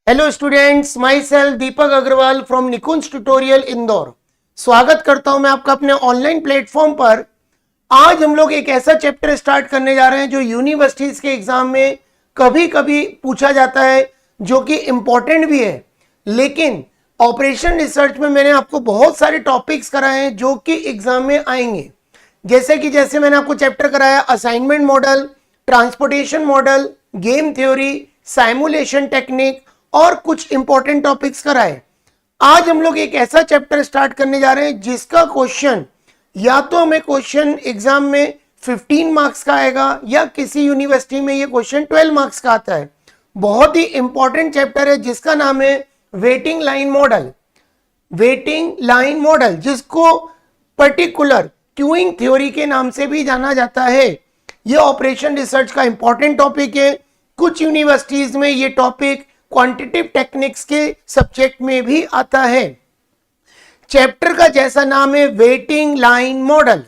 Hello students, myself Deepak Agarwal from Nikunj tutorial Indore. स्वागत करता हूं मैं आपका अपने ऑनलाइन प्लेटफॉर्म पर। आज हम लोग एक ऐसा चैप्टर स्टार्ट करने जा रहे हैं जो यूनिवर्सिटीज के एग्जाम में कभी कभी पूछा जाता है, जो कि इंपॉर्टेंट भी है। लेकिन ऑपरेशन रिसर्च में मैंने आपको बहुत सारे टॉपिक्स कराए हैं जो कि एग्जाम में आएंगे। जैसे मैंने आपको चैप्टर कराया assignment model, transportation model, game theory, simulation technique और कुछ इंपॉर्टेंट टॉपिक्स कराए। आज हम लोग एक ऐसा चैप्टर स्टार्ट करने जा रहे हैं जिसका क्वेश्चन या तो हमें क्वेश्चन एग्जाम में 15 मार्क्स का आएगा या किसी यूनिवर्सिटी में ये क्वेश्चन 12 मार्क्स का आता है। बहुत ही इंपॉर्टेंट चैप्टर है जिसका नाम है waiting line model. Waiting line model जिसको पर्टिकुलर क्यूइंग थ्योरी के नाम से भी जाना जाता है। यह ऑपरेशन रिसर्च का इंपॉर्टेंट टॉपिक है। कुछ यूनिवर्सिटीज में यह टॉपिक क्वांटिटेटिव टेक्निक्स के सब्जेक्ट में भी आता है। चैप्टर का जैसा नाम है वेटिंग लाइन मॉडल।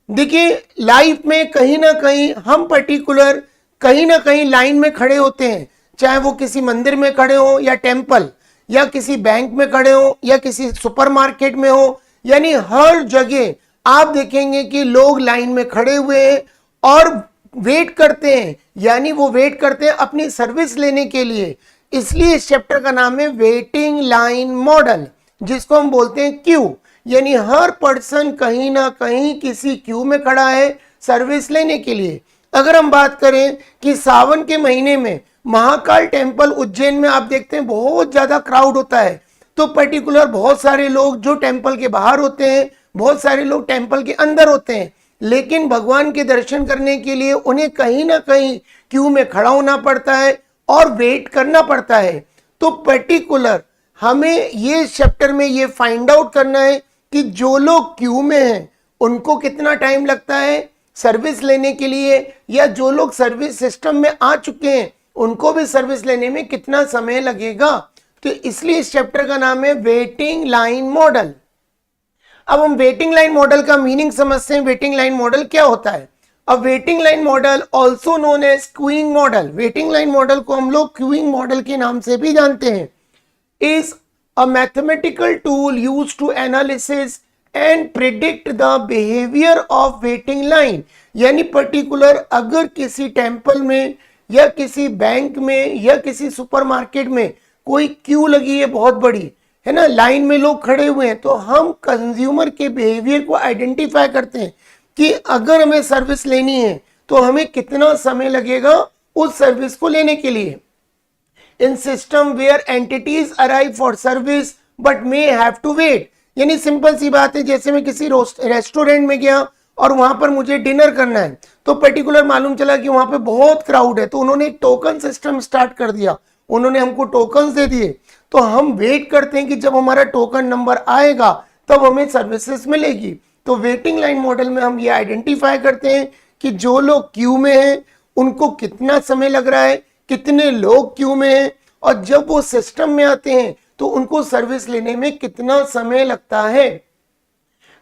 देखिए, लाइफ में कहीं ना कहीं हम पर्टिकुलर कहीं ना कहीं लाइन में खड़े होते हैं, चाहे वो किसी मंदिर में खड़े हो या टेंपल, या किसी बैंक में खड़े हो या किसी सुपरमार्केट में हो। यानी हर जगह आप देखेंगे कि लोग लाइन में खड़े हुए हैं और वेट करते हैं, यानी वो वेट करते हैं अपनी सर्विस लेने के लिए। इसलिए इस चैप्टर का नाम है वेटिंग लाइन मॉडल, जिसको हम बोलते हैं क्यू। यानी हर पर्सन कहीं ना कहीं किसी क्यू में खड़ा है सर्विस लेने के लिए। अगर हम बात करें कि सावन के महीने में महाकाल टेम्पल उज्जैन में आप देखते हैं बहुत ज्यादा क्राउड होता है, तो पर्टिकुलर बहुत सारे लोग जो टेम्पल के बाहर होते हैं, बहुत सारे लोग टेम्पल के अंदर होते हैं, लेकिन भगवान के दर्शन करने के लिए उन्हें कहीं ना कहीं क्यू में खड़ा होना पड़ता है और वेट करना पड़ता है। तो पर्टिकुलर हमें ये चैप्टर में ये फाइंड आउट करना है कि जो लोग क्यू में हैं उनको कितना टाइम लगता है सर्विस लेने के लिए, या जो लोग सर्विस सिस्टम में आ चुके हैं उनको भी सर्विस लेने में कितना समय लगेगा। तो इसलिए इस चैप्टर का नाम है वेटिंग लाइन मॉडल। अब हम वेटिंग लाइन मॉडल का मीनिंग समझते हैं। वेटिंग लाइन मॉडल क्या होता है? अब waiting line model also known as queuing model, waiting line model को हम लोग क्यूइंग मॉडल के नाम से भी जानते हैं, is a mathematical tool used to analysis and predict the behaviour of waiting line. यानी पर्टिकुलर अगर किसी टेंपल में या किसी बैंक में या किसी सुपरमार्केट में कोई क्यू लगी है बहुत बड़ी, है ना, लाइन में लोग खड़े हुए हैं, तो हम कंज्यूमर के बिहेवियर को आइडेंटिफाई करते हैं कि अगर हमें सर्विस लेनी है तो हमें कितना समय लगेगा उस सर्विस को लेने के लिए। In system where entities arrive for service but may have to wait. यानी सिंपल सी बात है, जैसे मैं किसी रेस्टोरेंट में गया और वहां पर मुझे डिनर करना है, तो पर्टिकुलर मालूम चला कि वहां पे बहुत क्राउड है, तो उन्होंने एक टोकन सिस्टम स्टार्ट कर दिया, उन्होंने हमको टोकन दे दिए। तो हम वेट करते हैं कि जब हमारा टोकन नंबर आएगा तब हमें सर्विसेज मिलेगी। तो वेटिंग लाइन मॉडल में हम ये आइडेंटिफाई करते हैं कि जो लोग क्यू में हैं उनको कितना समय लग रहा है, कितने लोग क्यू में हैं, और जब वो सिस्टम में आते हैं तो उनको सर्विस लेने में कितना समय लगता है।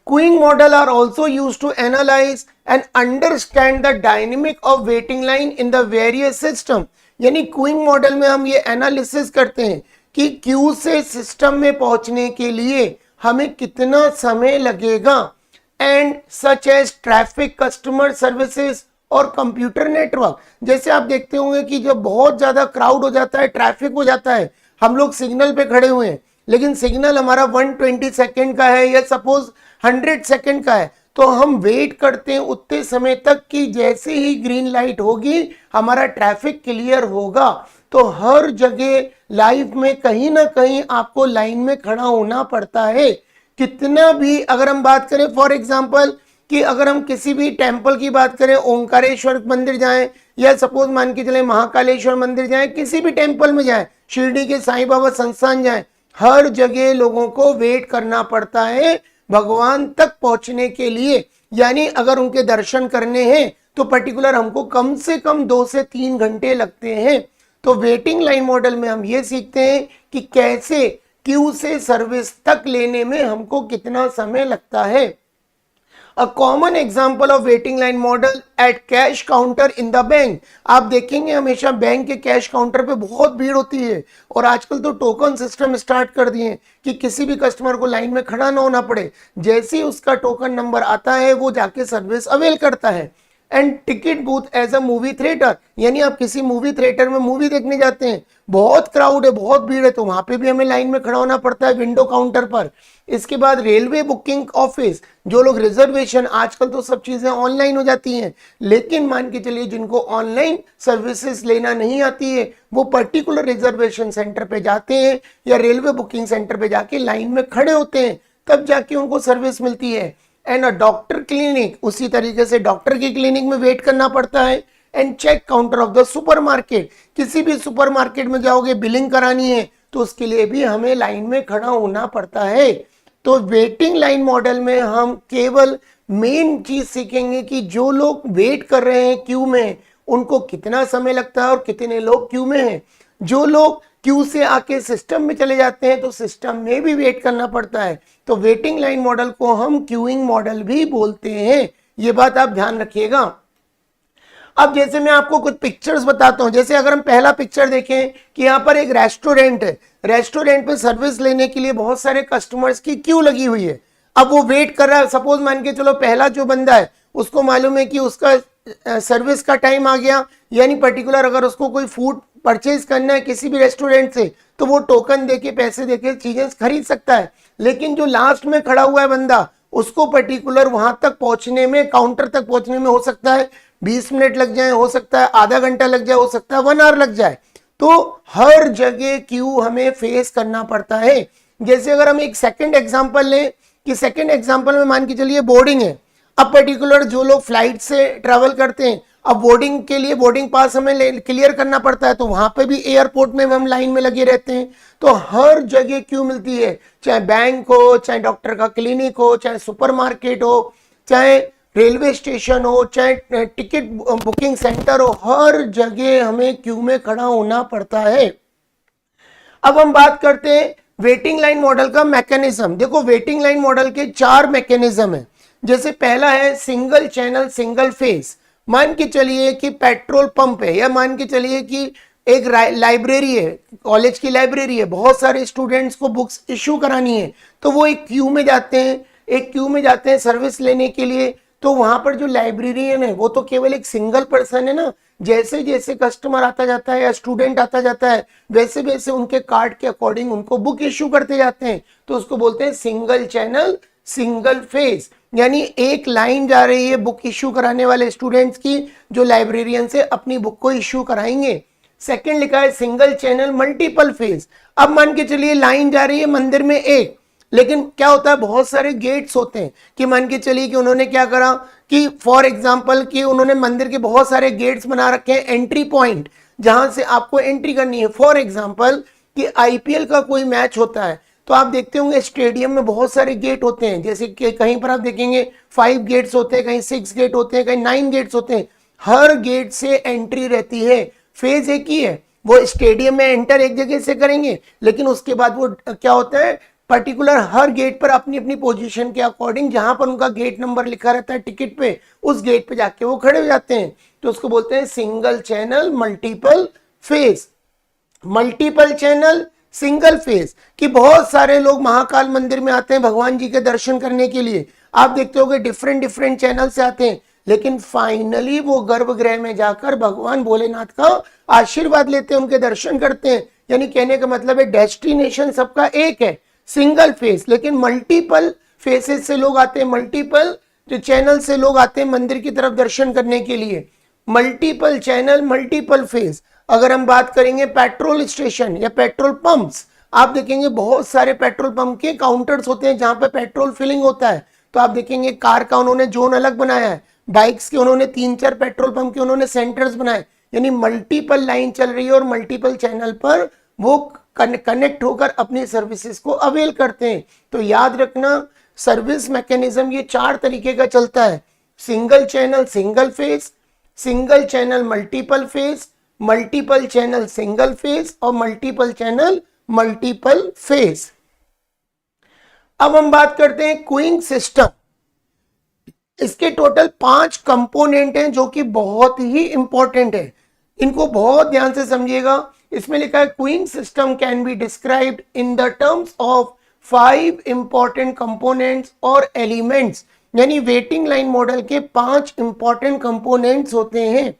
Queuing model are also used to analyse and understand the dynamic of waiting line in the various system. यानी क्यूइंग मॉडल में हम ये एनालिसिस करते हैं कि क्यू से सिस्टम में पहुंचने के लिए हमें कितना समय लगेगा, and such as traffic, customer services और कंप्यूटर नेटवर्क। जैसे आप देखते होंगे कि जब बहुत ज्यादा क्राउड हो जाता है, ट्रैफिक हो जाता है, हम लोग सिग्नल पे खड़े हुए हैं लेकिन सिग्नल हमारा 120 सेकेंड का है या सपोज 100 सेकेंड का है, तो हम वेट करते हैं उतने समय तक कि जैसे ही ग्रीन लाइट होगी हमारा ट्रैफिक क्लियर होगा। तो हर जगह लाइफ में कहीं ना कहीं आपको लाइन में खड़ा होना पड़ता है। कितना भी अगर हम बात करें फॉर एग्जांपल कि अगर हम किसी भी टेंपल की बात करें, ओंकारेश्वर मंदिर जाएं या सपोज मान के चले महाकालेश्वर मंदिर जाएं, किसी भी टेंपल में जाएं, शिरडी के साईं बाबा संस्थान जाएं, हर जगह लोगों को वेट करना पड़ता है भगवान तक पहुंचने के लिए। यानी अगर उनके दर्शन करने हैं तो पर्टिकुलर हमको कम से कम 2 से 3 घंटे लगते हैं। तो वेटिंग लाइन मॉडल में हम ये सीखते हैं कि कैसे क्यू से सर्विस तक लेने में हमको कितना समय लगता है। A common example of waiting line model at cash counter in the bank. आप देखेंगे हमेशा बैंक के कैश काउंटर पे बहुत भीड़ होती है, और आजकल तो टोकन सिस्टम स्टार्ट कर दिए कि किसी भी कस्टमर को लाइन में खड़ा ना होना पड़े, जैसे ही उसका टोकन नंबर आता है वो जाके सर्विस अवेल करता है। And ticket booth as a movie theatre, यानी आप किसी मूवी थिएटर में मूवी देखने जाते हैं, बहुत क्राउड है, बहुत भीड़ है, तो वहां पे भी हमें लाइन में खड़ा होना पड़ता है विंडो काउंटर पर। इसके बाद रेलवे बुकिंग ऑफिस, जो लोग रिजर्वेशन, आजकल तो सब चीजें ऑनलाइन हो जाती हैं, लेकिन मान के चलिए जिनको ऑनलाइन सर्विसेज लेना नहीं आती है, वो पर्टिकुलर रिजर्वेशन सेंटर पे जाते हैं या रेलवे बुकिंग सेंटर पे जाके लाइन में खड़े होते हैं, तब जाके उनको सर्विस मिलती है। एंड अ डॉक्टर क्लिनिक, उसी तरीके से डॉक्टर की क्लिनिक में वेट करना पड़ता है। And check counter of the supermarket, किसी भी सुपरमार्केट में जाओगे बिलिंग करानी है तो उसके लिए भी हमें लाइन में खड़ा होना पड़ता है। तो वेटिंग लाइन मॉडल में हम केवल मेन चीज सीखेंगे कि जो लोग वेट कर रहे हैं क्यू में, उनको कितना समय लगता है और कितने लोग क्यू में हैं। जो लोग क्यू से आके सिस्टम में चले जाते हैं तो सिस्टम में भी वेट करना पड़ता है। तो वेटिंग लाइन मॉडल को हम क्यूइंग मॉडल भी बोलते हैं, ये बात आप ध्यान रखिएगा। अब जैसे मैं आपको कुछ पिक्चर्स बताता हूं, जैसे अगर हम पहला पिक्चर देखें कि यहाँ पर एक रेस्टोरेंट है, रेस्टोरेंट पे सर्विस लेने के लिए बहुत सारे कस्टमर्स की क्यू लगी हुई है। अब वो वेट कर रहा है, सपोज मान के चलो पहला जो बंदा है उसको मालूम है कि उसका सर्विस का टाइम आ गया, यानी पर्टिकुलर अगर उसको कोई फूड परचेज करना है किसी भी रेस्टोरेंट से तो वो टोकन देके पैसे देके चीजें खरीद सकता है। लेकिन जो लास्ट में खड़ा हुआ है बंदा, उसको पर्टिकुलर वहां तक पहुंचने में, काउंटर तक पहुंचने में हो सकता है 20 मिनट लग जाए, हो सकता है आधा घंटा लग जाए, हो सकता है 1 आवर लग जाए। तो हर जगह क्यू हमें फेस करना पड़ता है। जैसे अगर हम एक सेकंड एग्जांपल लें कि सेकंड एग्जांपल में मान के चलिए बोर्डिंग है। अब पर्टिकुलर जो लोग फ्लाइट से ट्रेवल करते हैं, अब बोर्डिंग के लिए बोर्डिंग पास हमें क्लियर करना पड़ता है, तो वहां पे भी एयरपोर्ट में हम लाइन में लगे रहते हैं। तो हर जगह क्यू मिलती है, चाहे बैंक हो, चाहे डॉक्टर का क्लिनिक हो, चाहे सुपरमार्केट हो, चाहे रेलवे स्टेशन हो, चाहे टिकट बुकिंग सेंटर हो, हर जगह हमें क्यू में खड़ा होना पड़ता है। अब हम बात करते हैं वेटिंग लाइन मॉडल का मैकेनिज्म। देखो वेटिंग लाइन मॉडल के 4 मैकेनिज्म है। जैसे पहला है सिंगल चैनल सिंगल फेस। मान के चलिए कि पेट्रोल पंप है, या मान के चलिए कि एक लाइब्रेरी है, कॉलेज की लाइब्रेरी है, बहुत सारे स्टूडेंट्स को बुक्स इश्यू करानी है, तो वो एक क्यू में जाते हैं, सर्विस लेने के लिए। तो वहां पर जो लाइब्रेरियन है वो तो केवल एक सिंगल पर्सन है ना, जैसे जैसे कस्टमर आता जाता है या स्टूडेंट आता जाता है, वैसे वैसे उनके कार्ड के अकॉर्डिंग उनको बुक इश्यू करते जाते हैं, तो उसको बोलते हैं सिंगल चैनल सिंगल फेस। यानी एक लाइन जा रही है बुक इश्यू कराने वाले स्टूडेंट्स की, जो लाइब्रेरियन से अपनी बुक को इश्यू कराएंगे। सेकंड लिखा है सिंगल चैनल मल्टीपल फेस। अब मान के चलिए लाइन जा रही है मंदिर में एक, लेकिन क्या होता है बहुत सारे गेट्स होते हैं, कि मान के चलिए कि उन्होंने क्या करा कि फॉर एग्जांपल कि उन्होंने मंदिर के बहुत सारे गेट्स बना रखे हैं, एंट्री पॉइंट जहां से आपको एंट्री करनी है। फॉर एग्जांपल कि आईपीएल का कोई मैच होता है तो आप देखते होंगे स्टेडियम में बहुत सारे गेट होते हैं, जैसे कि कहीं पर आप देखेंगे 5 गेट्स होते हैं, कहीं 6 गेट होते हैं, कहीं 9 गेट्स होते हैं। हर गेट से एंट्री रहती है, फेज एक ही है। वो स्टेडियम में एंटर एक जगह से करेंगे, लेकिन उसके बाद वो क्या होता है पर्टिकुलर हर गेट पर अपनी अपनी पोजीशन के अकॉर्डिंग, जहां पर उनका गेट नंबर लिखा रहता है टिकट पे, उस गेट पे जाके वो खड़े हो जाते हैं। तो उसको बोलते हैं single channel multiple face. Multiple channel single phase कि बहुत सारे लोग महाकाल मंदिर में आते हैं भगवान जी के दर्शन करने के लिए, आप देखते होंगे डिफरेंट डिफरेंट चैनल से आते हैं, लेकिन फाइनली वो गर्भगृह में जाकर भगवान भोलेनाथ का आशीर्वाद लेते हैं, उनके दर्शन करते हैं। यानी कहने का मतलब है डेस्टिनेशन सबका एक है, सिंगल फेस। लेकिन मल्टीपल फेसेस से लोग आते हैं, मल्टीपल जो चैनल से लोग आते हैं मंदिर की तरफ दर्शन करने के लिए। Multiple channel multiple face. अगर हम बात करेंगे पेट्रोल स्टेशन या पेट्रोल पंप्स, आप देखेंगे बहुत सारे पेट्रोल पंप के काउंटर्स होते हैं जहां पे पेट्रोल फिलिंग होता है। तो आप देखेंगे कार का उन्होंने जोन अलग बनाया है, बाइक्स के उन्होंने 3-4 पेट्रोल पंप के उन्होंने सेंटर्स बनाए। यानी मल्टीपल लाइन चल रही है और मल्टीपल चैनल पर वो कनेक्ट होकर अपनी सर्विसेज को अवेल करते हैं। तो याद रखना सर्विस मैकेनिज्म ये 4 तरीके का चलता है, single channel single phase, single channel multiple face, multiple channel single phase और मल्टीपल चैनल मल्टीपल फेस। अब हम बात करते हैं क्यूइंग सिस्टम। इसके टोटल 5 कंपोनेंट हैं जो कि बहुत ही इंपॉर्टेंट है, इनको बहुत ध्यान से समझिएगा। इसमें लिखा है queuing system can be described in the terms of 5 important components और एलिमेंट्स, यानी वेटिंग लाइन मॉडल के 5 इंपॉर्टेंट कंपोनेंट्स होते हैं।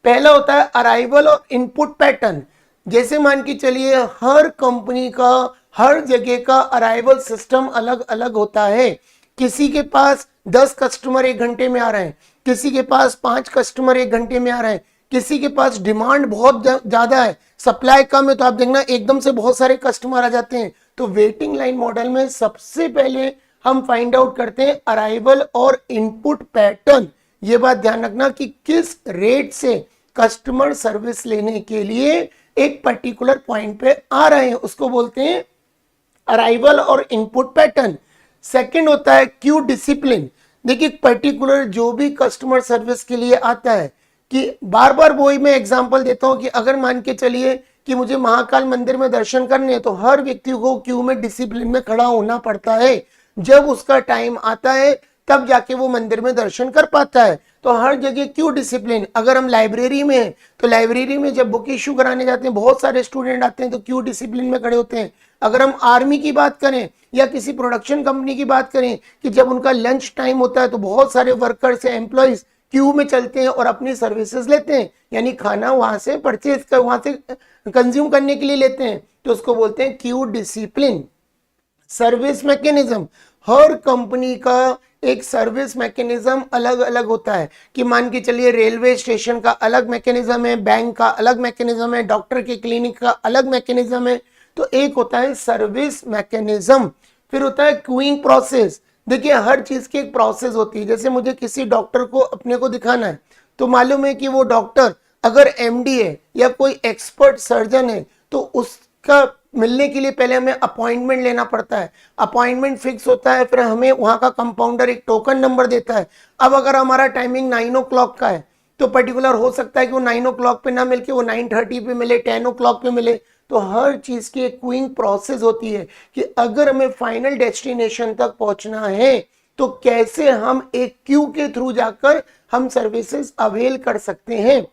पहला होता है अराइवल और इनपुट पैटर्न। जैसे मान के चलिए हर कंपनी का हर जगह का अराइवल सिस्टम अलग अलग होता है। किसी के पास 10 कस्टमर 1 घंटे में आ रहे हैं, किसी के पास 5 कस्टमर 1 घंटे में आ रहे हैं, किसी के पास डिमांड बहुत ज्यादा है, सप्लाई कम है, तो आप देखना एकदम से बहुत सारे कस्टमर आ जाते हैं। तो वेटिंग लाइन मॉडल में सबसे पहले हम फाइंड आउट करते हैं अराइवल और इनपुट पैटर्न। ये बात ध्यान रखना कि किस रेट से कस्टमर सर्विस लेने के लिए एक पर्टिकुलर पॉइंट पे आ रहे हैं, उसको बोलते हैं अराइवल और इनपुट पैटर्न। सेकंड होता है क्यू डिसिप्लिन। देखिए पर्टिकुलर जो भी कस्टमर सर्विस के लिए आता है, कि बार बार वही मैं एग्जांपल देता हूं कि अगर मान के चलिए कि मुझे महाकाल मंदिर में दर्शन करने हैं, तो हर व्यक्ति को क्यू में डिसिप्लिन में खड़ा होना पड़ता है। जब उसका टाइम आता है तब जाके वो मंदिर में दर्शन कर पाता है। तो हर जगह क्यू डिसिप्लिन। अगर हम लाइब्रेरी में हैं तो लाइब्रेरी में जब बुक इश्यू कराने जाते हैं, बहुत सारे स्टूडेंट आते हैं तो क्यू डिसिप्लिन में खड़े होते हैं। अगर हम आर्मी की बात करें या किसी प्रोडक्शन कंपनी की बात करें कि जब उनका लंच टाइम होता है तो बहुत सारे वर्कर्स या एम्प्लॉइज क्यू में चलते हैं और अपनी सर्विसेज लेते हैं, यानी खाना वहां से परचेज कर वहां से कंज्यूम करने के लिए लेते हैं, तो उसको बोलते हैं क्यू डिसिप्लिन। सर्विस मैकेनिज्म, हर कंपनी का एक सर्विस मैकेनिज्म अलग अलग होता है। कि मान के चलिए रेलवे स्टेशन का अलग मैकेनिज्म है, बैंक का अलग मैकेनिज्म है, डॉक्टर के क्लिनिक का अलग मैकेनिज्म है। तो एक होता है सर्विस मैकेनिज्म। फिर होता है क्यूइंग प्रोसेस। देखिए हर चीज की एक प्रोसेस होती है। जैसे मुझे किसी डॉक्टर को अपने को दिखाना है, तो मालूम है कि वो डॉक्टर अगर एमडी है या कोई एक्सपर्ट सर्जन है, तो उसका मिलने के लिए पहले हमें अपॉइंटमेंट लेना पड़ता है। अपॉइंटमेंट फिक्स होता है, फिर हमें वहां का कंपाउंडर एक टोकन नंबर देता है। अब अगर हमारा टाइमिंग 9 o'clock का है, तो पर्टिकुलर हो सकता है कि वो 9 o'clock पे ना मिलके वो 9:30 पे मिले, 10 o'clock पे मिले। तो हर चीज की एक क्यूइंग प्रोसेस होती है कि अगर हमें फाइनल डेस्टिनेशन तक पहुंचना है तो कैसे हम एक क्यू के थ्रू जाकर हम सर्विसेज अवेल कर सकते हैं।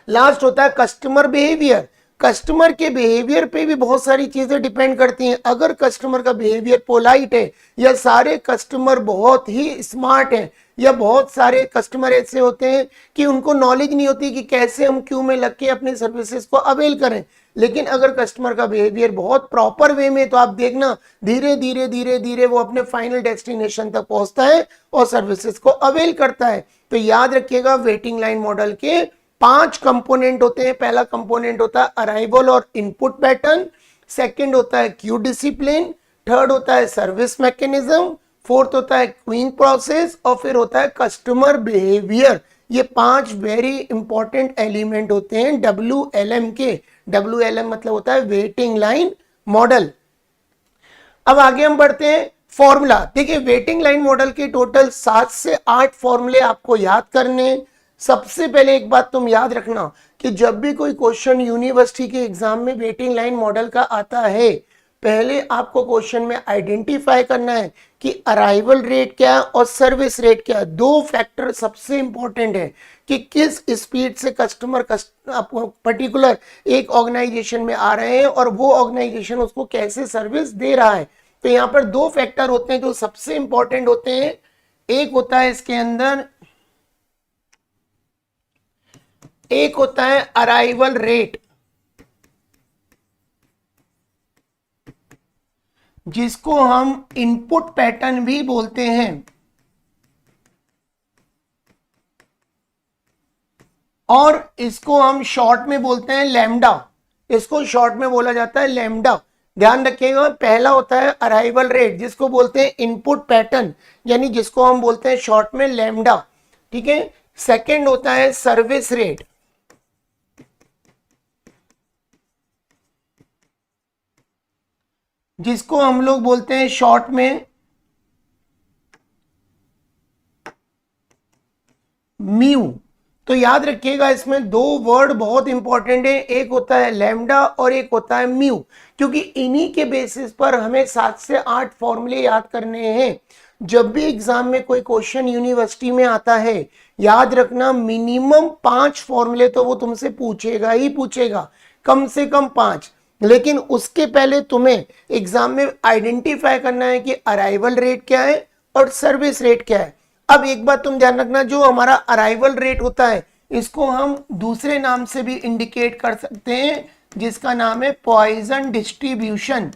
लास्ट होता है कस्टमर बिहेवियर। कस्टमर के बिहेवियर पे भी बहुत सारी चीजें डिपेंड करती हैं। अगर कस्टमर का बिहेवियर पोलाइट है, या सारे कस्टमर बहुत ही स्मार्ट हैं, या बहुत सारे कस्टमर ऐसे होते हैं कि उनको नॉलेज नहीं होती कि कैसे हम क्यू में लग के अपनी सर्विसेज को अवेल करें। लेकिन अगर कस्टमर का बिहेवियर बहुत प्रॉपर वे में, तो आप देखना धीरे धीरे धीरे धीरे वो अपने फाइनल डेस्टिनेशन तक पहुंचता है और सर्विसेज को अवेल करता है। तो याद रखिएगा वेटिंग लाइन मॉडल के 5 कंपोनेंट होते हैं। पहला कंपोनेंट होता है अराइवल और इनपुट पैटर्न, सेकंड होता है क्यू डिसिप्लिन, थर्ड होता है सर्विस मैकेनिज्म, फोर्थ होता है क्यूइंग प्रोसेस, और फिर होता है कस्टमर बिहेवियर। ये 5 वेरी इंपॉर्टेंट एलिमेंट होते हैं WLM के। WLM मतलब होता है वेटिंग लाइन मॉडल। अब आगे हम बढ़ते हैं फॉर्मूला। देखिए वेटिंग लाइन मॉडल के टोटल 7 से 8 फॉर्मूले आपको याद करने। सबसे पहले एक बात तुम याद रखना कि जब भी कोई क्वेश्चन यूनिवर्सिटी के एग्जाम में वेटिंग लाइन मॉडल का आता है, पहले आपको क्वेश्चन में आइडेंटिफाई करना है कि अराइवल रेट क्या है और सर्विस रेट क्या है। 2 फैक्टर सबसे इंपॉर्टेंट है कि किस स्पीड से कस्टमर पर्टिकुलर एक ऑर्गेनाइजेशन में आ रहे हैं और वो ऑर्गेनाइजेशन उसको कैसे सर्विस दे रहा है। तो यहाँ पर 2 फैक्टर होते हैं जो सबसे इंपॉर्टेंट होते हैं। एक होता है इसके अंदर, एक होता है अराइवल रेट, जिसको हम इनपुट पैटर्न भी बोलते हैं, और इसको हम शॉर्ट में बोलते हैं लैम्डा। इसको शॉर्ट में बोला जाता है लैम्डा। ध्यान रखिएगा, पहला होता है अराइवल रेट जिसको बोलते हैं इनपुट पैटर्न, यानी जिसको हम बोलते हैं शॉर्ट में लैम्डा। ठीक है। सेकंड होता है सर्विस रेट, जिसको हम लोग बोलते हैं शॉर्ट में म्यू। तो याद रखिएगा इसमें 2 वर्ड बहुत इंपॉर्टेंट है, एक होता है लैम्डा और एक होता है म्यू, क्योंकि इन्हीं के बेसिस पर हमें 7 से 8 फॉर्मूले याद करने हैं। जब भी एग्जाम में कोई क्वेश्चन यूनिवर्सिटी में आता है, याद रखना मिनिमम 5 फॉर्मूले तो वो तुमसे पूछेगा ही पूछेगा, कम से कम 5। लेकिन उसके पहले तुम्हें एग्जाम में आइडेंटिफाई करना है कि अराइवल रेट क्या है और सर्विस रेट क्या है। अब एक बात तुम ध्यान रखना, जो हमारा अराइवल रेट होता है इसको हम दूसरे नाम से भी इंडिकेट कर सकते हैं, जिसका नाम है पॉइजन डिस्ट्रीब्यूशन।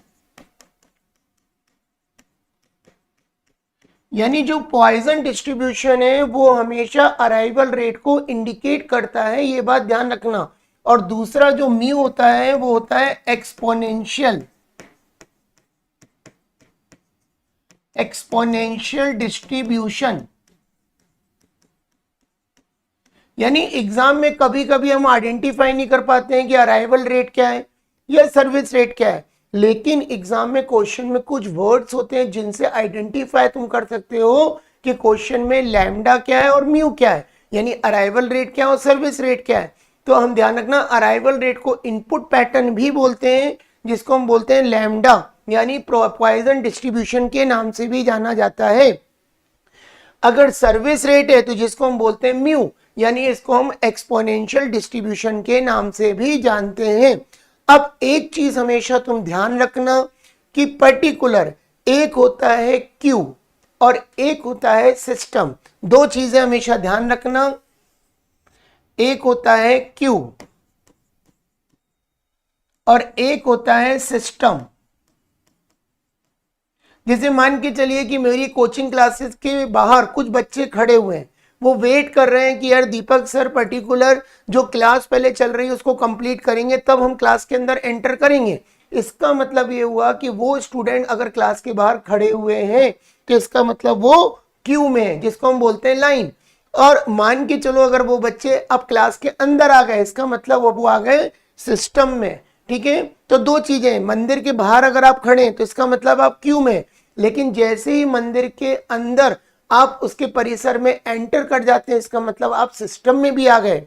यानी जो पॉइजन डिस्ट्रीब्यूशन है वो हमेशा अराइवल रेट को इंडिकेट करता है, ये बात ध्यान रखना। और दूसरा जो म्यू होता है वो होता है एक्सपोनेंशियल डिस्ट्रीब्यूशन। यानी एग्जाम में कभी कभी हम आइडेंटिफाई नहीं कर पाते हैं कि अराइवल रेट क्या है या सर्विस रेट क्या है, लेकिन एग्जाम में क्वेश्चन में कुछ वर्ड्स होते हैं जिनसे आइडेंटिफाई तुम कर सकते हो कि क्वेश्चन में लैम्डा क्या है और म्यू क्या है, यानी अराइवल रेट क्या है और सर्विस रेट क्या है। तो हम ध्यान रखना, अराइवल रेट को इनपुट पैटर्न भी बोलते हैं, जिसको हम बोलते हैं लैम्डा, यानी पॉइजन डिस्ट्रीब्यूशन के नाम से भी जाना जाता है। अगर सर्विस रेट है तो जिसको हम बोलते हैं म्यू, यानी इसको हम एक्सपोनेंशियल डिस्ट्रीब्यूशन के नाम से भी जानते हैं। अब एक चीज हमेशा तुम ध्यान रखना कि पर्टिकुलर एक होता है क्यू और एक होता है सिस्टम। दो चीजें हमेशा ध्यान रखना, एक होता है क्यू और एक होता है सिस्टम। जैसे मान के चलिए कि मेरी कोचिंग क्लासेस के बाहर कुछ बच्चे खड़े हुए हैं, वो वेट कर रहे हैं कि यार दीपक सर पर्टिकुलर जो क्लास पहले चल रही है उसको कंप्लीट करेंगे तब हम क्लास के अंदर एंटर करेंगे। इसका मतलब ये हुआ कि वो स्टूडेंट अगर क्लास के बाहर खड़े हुए हैं तो इसका मतलब वो क्यू में है, जिसको हम बोलते हैं लाइन। और मान के चलो अगर वो बच्चे अब क्लास के अंदर आ गए, इसका मतलब वो आ गए सिस्टम में। ठीक है, तो दो चीजें, मंदिर के बाहर अगर आप खड़े हैं तो इसका मतलब आप क्यू में, लेकिन जैसे ही मंदिर के अंदर आप उसके परिसर में एंटर कर जाते हैं इसका मतलब आप सिस्टम में भी आ गए।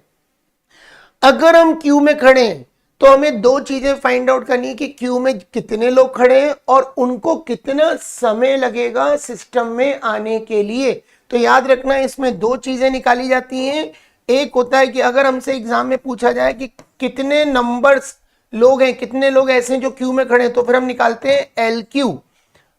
अगर हम क्यू में खड़े हैं तो हमें दो चीजें फाइंड आउट करनी है कि क्यू में कितने लोग खड़े हैं और उनको कितना समय लगेगा सिस्टम में आने के लिए। तो याद रखना इसमें दो चीजें निकाली जाती हैं। एक होता है कि अगर हमसे एग्जाम में पूछा जाए कि कितने नंबर्स लोग हैं, कितने लोग ऐसे हैं जो क्यू में खड़े हैं, तो फिर हम निकालते हैं एल क्यू।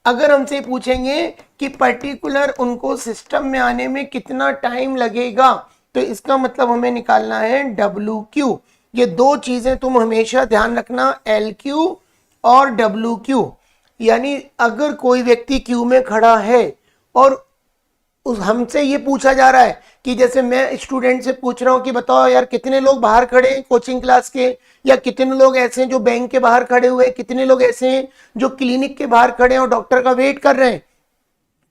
अगर हमसे पूछेंगे कि पर्टिकुलर उनको सिस्टम में आने में कितना टाइम लगेगा तो इसका मतलब हमें निकालना है डब्ल्यू क्यू। ये दो चीजें तुम हमेशा ध्यान रखना, एल क्यू और डब्ल्यू क्यू। यानी अगर कोई व्यक्ति क्यू में खड़ा है और हमसे ये पूछा जा रहा है कि जैसे मैं स्टूडेंट से पूछ रहा हूँ कि बताओ यार कितने लोग बाहर खड़े हैं कोचिंग क्लास के, या कितने लोग ऐसे हैं जो बैंक के बाहर खड़े हुए हैं, कितने लोग ऐसे हैं जो क्लिनिक के बाहर खड़े हैं और डॉक्टर का वेट कर रहे हैं,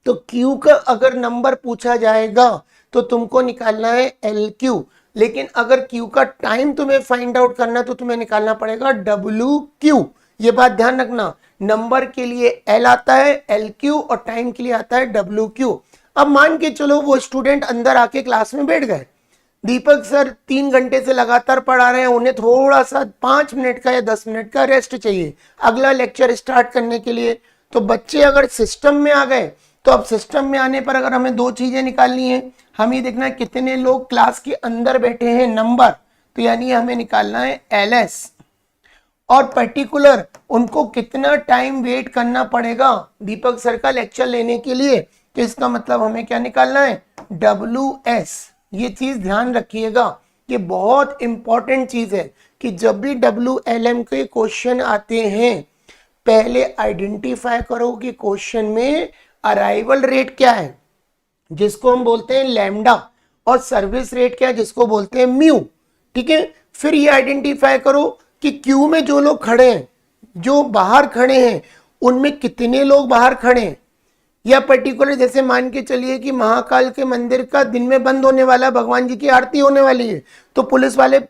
तो क्यू का अगर नंबर पूछा जाएगा तो तुमको निकालना है एल क्यू। लेकिन अगर क्यू का टाइम तुम्हें फाइंड आउट करना तो तुम्हें निकालना पड़ेगा डब्ल्यू क्यू। ये बात ध्यान रखना, नंबर के लिए एल आता है एल क्यू और टाइम के लिए आता है डब्ल्यू क्यू। अब मान के चलो वो स्टूडेंट अंदर आके क्लास में बैठ गए, दीपक सर 3 घंटे से लगातार पढ़ा रहे हैं, उन्हें थोड़ा सा 5 मिनट का या 10 मिनट का रेस्ट चाहिए अगला लेक्चर स्टार्ट करने के लिए। तो बच्चे अगर सिस्टम में आ गए तो अब सिस्टम में आने पर अगर हमें दो चीजें निकालनी है, हम ये देखना है कितने लोग क्लास के अंदर बैठे हैं नंबर, तो यानी हमें निकालना है एलएस, और पर्टिकुलर उनको कितना टाइम वेट करना पड़ेगा दीपक सर का लेक्चर लेने के लिए, तो इसका मतलब हमें क्या निकालना है डब्ल्यू एस। ये चीज ध्यान रखिएगा, ये बहुत इंपॉर्टेंट चीज है कि जब भी WLM के क्वेश्चन आते हैं पहले आइडेंटिफाई करो कि क्वेश्चन में अराइवल रेट क्या है जिसको हम बोलते हैं लैम्डा, और सर्विस रेट क्या है जिसको बोलते हैं म्यू। ठीक है, फिर ये आइडेंटिफाई करो कि क्यू में जो लोग खड़े हैं, जो बाहर खड़े हैं, उनमें कितने लोग बाहर खड़े हैं, या पर्टिकुलर जैसे मान के चलिए कि महाकाल के मंदिर का दिन में बंद होने वाला, भगवान जी की आरती होने वाली है, तो पुलिस वाले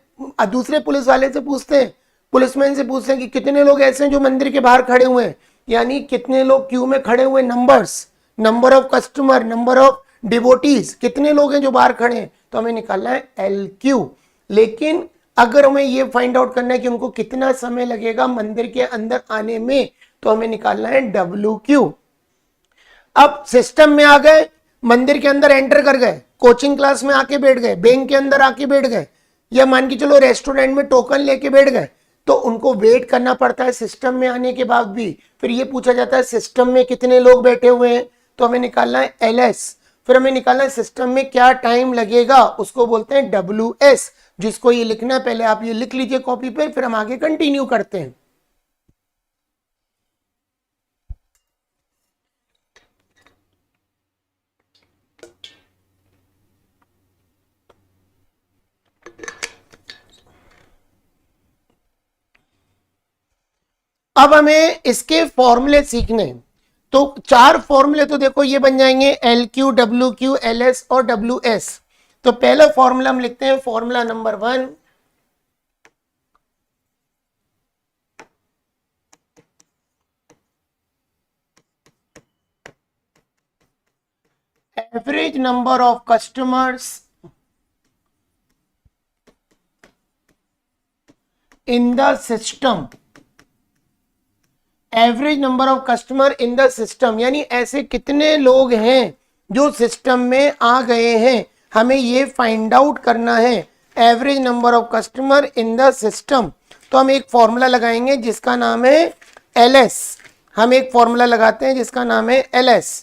दूसरे पुलिस वाले से पूछते हैं, पुलिसमैन से पूछते हैं कि कितने लोग ऐसे हैं जो मंदिर के बाहर खड़े हुए हैं, यानी कितने लोग क्यू में खड़े हुए, numbers, number of customer, number of devotees, कितने लोग हैं जो बाहर खड़े हैं, तो हमें निकालना है एल क्यू। लेकिन अगर हमें ये फाइंड आउट करना है कि उनको कितना समय लगेगा मंदिर के अंदर आने में, तो हमें निकालना है डब्ल्यू क्यू। अब सिस्टम में आ गए, मंदिर के अंदर एंटर कर गए, कोचिंग क्लास में आके बैठ गए, बैंक के अंदर आके बैठ गए, या मान के चलो रेस्टोरेंट में टोकन लेके बैठ गए, तो उनको वेट करना पड़ता है सिस्टम में आने के बाद भी। फिर ये पूछा जाता है सिस्टम में कितने लोग बैठे हुए हैं, तो हमें निकालना है LS। फिर हमें निकालना है सिस्टम में क्या टाइम लगेगा, उसको बोलते हैं WS, जिसको ये लिखना है। पहले आप ये लिख लीजिए कॉपी पे, फिर हम आगे कंटिन्यू करते हैं। अब हमें इसके फॉर्मूले सीखने हैं। तो 4 फॉर्मूले तो देखो ये बन जाएंगे, LQ, WQ, LS और WS। तो पहला फॉर्मूला हम लिखते हैं, formula number 1, average number of customers in the system. Average number of customer in the system, यानी ऐसे कितने लोग हैं जो सिस्टम में आ गए हैं, हमें ये फाइंड आउट करना है। Average number of customer in the system. तो हम एक फॉर्मूला लगाएंगे जिसका नाम है LS। हम एक फॉर्मूला लगाते हैं जिसका नाम है LS।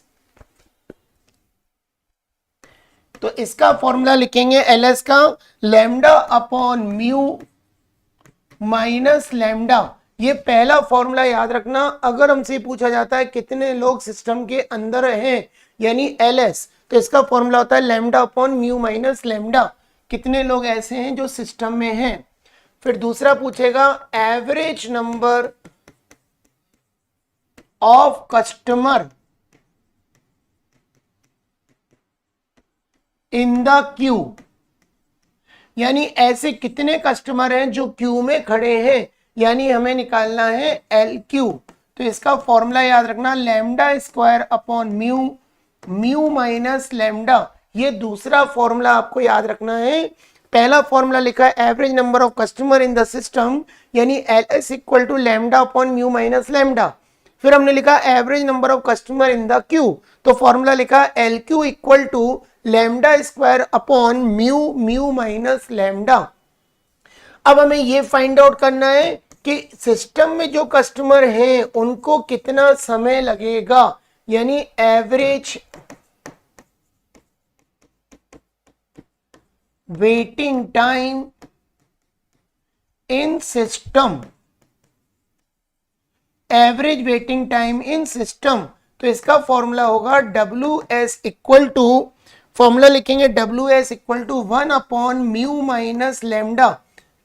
तो इसका फॉर्मूला लिखेंगे LS का, lambda upon mu minus lambda. ये पहला फॉर्मूला याद रखना। अगर हमसे पूछा जाता है कितने लोग सिस्टम के अंदर हैं, यानी LS, तो इसका फॉर्मूला होता है lambda upon mu minus lambda. कितने लोग ऐसे हैं जो सिस्टम में हैं। फिर दूसरा पूछेगा average number of customer in the Q, यानी ऐसे कितने कस्टमर हैं जो क्यू में खड़े हैं, यानी हमें निकालना है LQ। तो इसका फॉर्मूला याद रखना, lambda square upon mu, mu minus lambda. ये दूसरा फॉर्मूला आपको याद रखना है। पहला फॉर्मूला लिखा है average number of customer in the system, यानी LS equal to lambda upon mu minus lambda. फिर हमने लिखा average number of customer in the queue, तो फॉर्मूला लिखा LQ equal to lambda square upon mu, mu minus lambda. अब हमें ये find out करना है कि सिस्टम में जो कस्टमर हैं उनको कितना समय लगेगा, यानी average waiting time in system. Average waiting time in system, तो इसका फॉर्मूला होगा WS इक्वल टू, फॉर्मूला लिखेंगे WS equal to 1 upon mu minus lambda.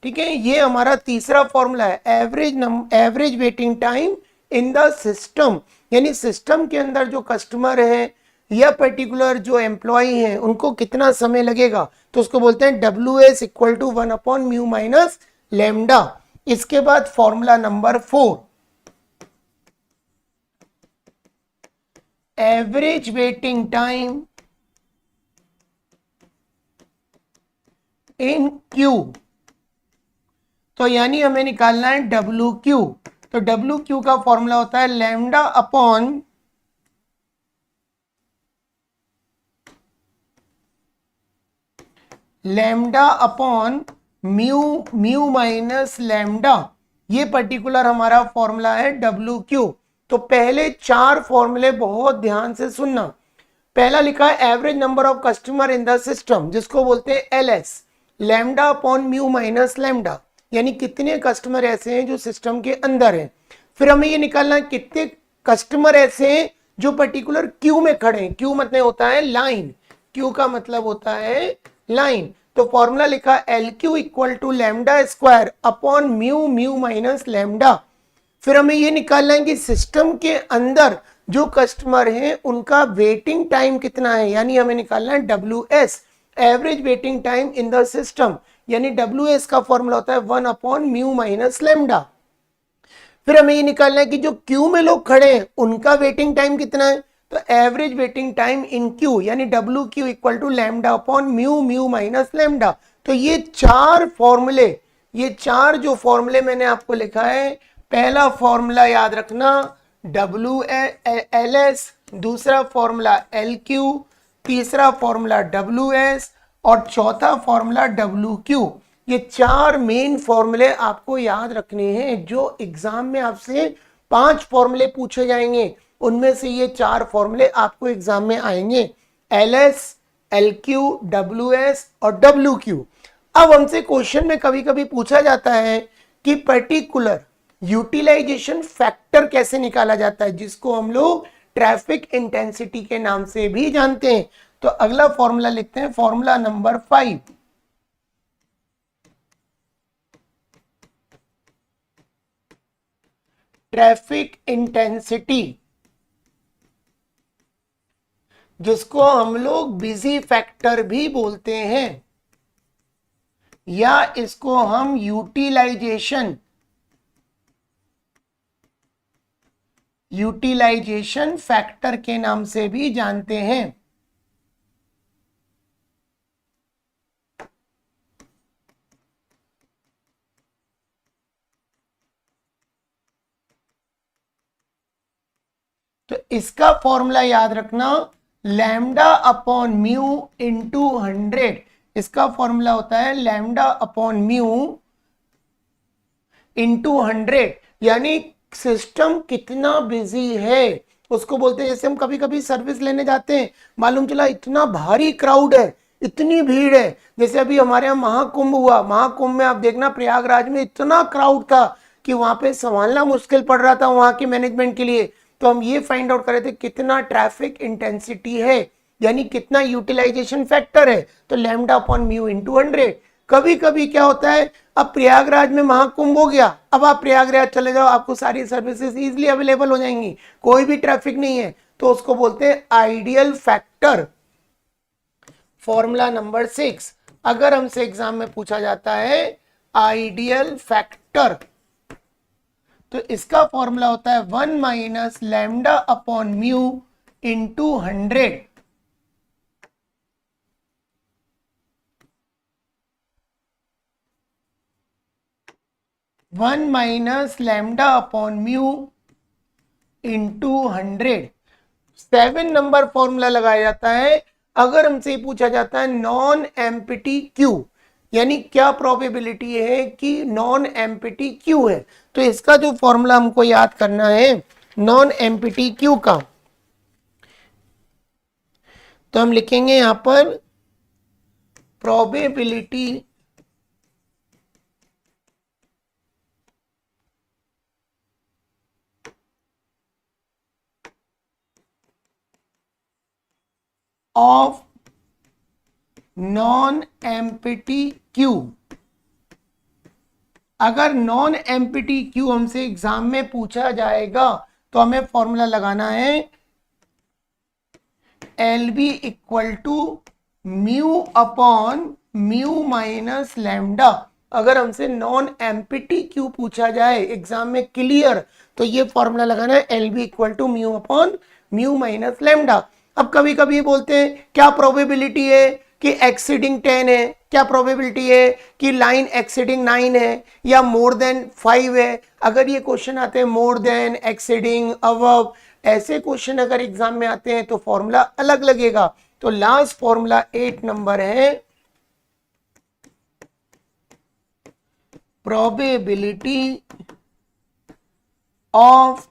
ठीक है, ये हमारा तीसरा फॉर्मूला है, average waiting time in the system, यानी सिस्टम के अंदर जो कस्टमर है या पर्टिकुलर जो एम्प्लॉय हैं उनको कितना समय लगेगा, तो उसको बोलते हैं WS equal to 1 upon mu minus lambda. इसके बाद formula number 4, average waiting time in queue, तो यानी हमें निकालना है WQ। तो WQ का फॉर्मूला होता है lambda upon mu, mu minus lambda. ये पर्टिकुलर हमारा फॉर्मूला है WQ। तो पहले 4 फॉर्मूले बहुत ध्यान से सुनना। पहला लिखा है average number of customer in the system, जिसको बोलते हैं LS, lambda upon mu minus lambda, यानी कितने कस्टमर ऐसे हैं जो सिस्टम के अंदर हैं। फिर हमें ये निकालना है कितने कस्टमर ऐसे हैं जो पर्टिकुलर क्यू में खड़े हैं। क्यू मतलब होता है लाइन, क्यू का मतलब होता है लाइन। तो फॉर्मूला लिखा LQ equal to lambda square upon mu, mu minus lambda. फिर हमें ये निकालना है कि सिस्टम के अंदर जो कस्टमर हैं उनका वेटिंग टाइम कितना है, यानी हमें निकालना है WS, average waiting time in the system, यानी WS का फॉर्मूला होता है 1 अपॉन म्यू माइनस लैम्डा। फिर हमें ये निकालना है कि जो क्यू में लोग खड़े हैं उनका वेटिंग टाइम कितना है, तो average waiting time in queue, यानी WQ equal to lambda upon mu, mu minus lambda. तो ये 4 फॉर्मूले, ये 4 जो फॉर्मूले मैंने आपको लिखा है, पहला फॉर्मूला याद रखना LS, दूसरा फॉर्मूला एल क्यू, तीसरा फॉर्मूला डब्ल्यू एस और चौथा फॉर्मूला डब्ल्यू क्यू। ये चार मेन फॉर्मूले आपको याद रखने हैं। जो एग्जाम में आपसे 5 फॉर्मूले पूछे जाएंगे, उनमें से ये 4 फॉर्मूले आपको एग्जाम में आएंगे, L S, L Q, W S और डब्ल्यू क्यू। अब हमसे क्वेश्चन में कभी कभी पूछा जाता है कि पर्टिकुलर यूटिलाइजेशन फैक्टर कैसे निकाला जाता है, जिसको हम लोग ट्रैफिक इंटेंसिटी के नाम से भी जानते हैं। तो अगला फॉर्मूला लिखते हैं, फॉर्मूला नंबर 5। ट्रैफिक इंटेंसिटी, जिसको हम लोग बिजी फैक्टर भी बोलते हैं, या इसको हम यूटिलाइजेशन फैक्टर के नाम से भी जानते हैं। तो इसका फॉर्मूला याद रखना, लैम्डा अपॉन म्यू इंटू 100। इसका फॉर्मूला होता है लैम्डा अपॉन म्यू इंटू 100, यानी सिस्टम कितना बिजी है उसको बोलते हैं। जैसे हम कभी कभी सर्विस लेने जाते हैं, मालूम चला इतना भारी क्राउड है, इतनी भीड़ है। जैसे अभी हमारे यहाँ महाकुंभ हुआ, महाकुंभ में आप देखना प्रयागराज में इतना क्राउड था कि वहां पे संभालना मुश्किल पड़ रहा था वहां के मैनेजमेंट के लिए। तो हम ये फाइंड आउट कर रहे थे कितना ट्रैफिक इंटेंसिटी है, यानी कितना यूटिलाइजेशन फैक्टर है। तो लैम्डा अपॉन म्यू इंटू 100। कभी कभी क्या होता है, अब प्रयागराज में महाकुंभ हो गया, अब आप प्रयागराज चले जाओ, आपको सारी सर्विसेज इजीली अवेलेबल हो जाएंगी, कोई भी ट्रैफिक नहीं है, तो उसको बोलते हैं आइडियल फैक्टर। फॉर्मूला नंबर 6, अगर हमसे एग्जाम में पूछा जाता है आइडियल फैक्टर, तो इसका फॉर्मूला होता है 1 minus lambda upon mu into 100। 1 minus lambda upon mu into 100। 7 number formula लगाया जाता है अगर हमसे पूछा जाता है नॉन एम्प्टी क्यू, यानी क्या प्रोबेबिलिटी है कि नॉन एम्प्टी क्यू है। तो इसका जो फॉर्मूला हमको याद करना है नॉन एम्प्टी क्यू का, तो हम लिखेंगे यहां पर probability of non empty queue. अगर नॉन एम्प्टी क्यू हमसे एग्जाम में पूछा जाएगा तो हमें फॉर्मूला लगाना है L B equal to mu upon mu minus lambda. अगर हमसे नॉन एम्प्टी क्यू पूछा जाए एग्जाम में क्लियर, तो ये फॉर्मूला लगाना है L B equal to mu upon mu minus lambda. अब कभी कभी बोलते हैं क्या प्रोबेबिलिटी है कि एक्सीडिंग 10 है, क्या प्रोबेबिलिटी है कि लाइन एक्सीडिंग 9 है, या मोर देन 5 है। अगर ये क्वेश्चन आते हैं मोर देन, एक्सीडिंग, अबव, ऐसे क्वेश्चन अगर एग्जाम में आते हैं तो फॉर्मूला अलग लगेगा। तो लास्ट फॉर्मूला 8 नंबर है प्रोबेबिलिटी ऑफ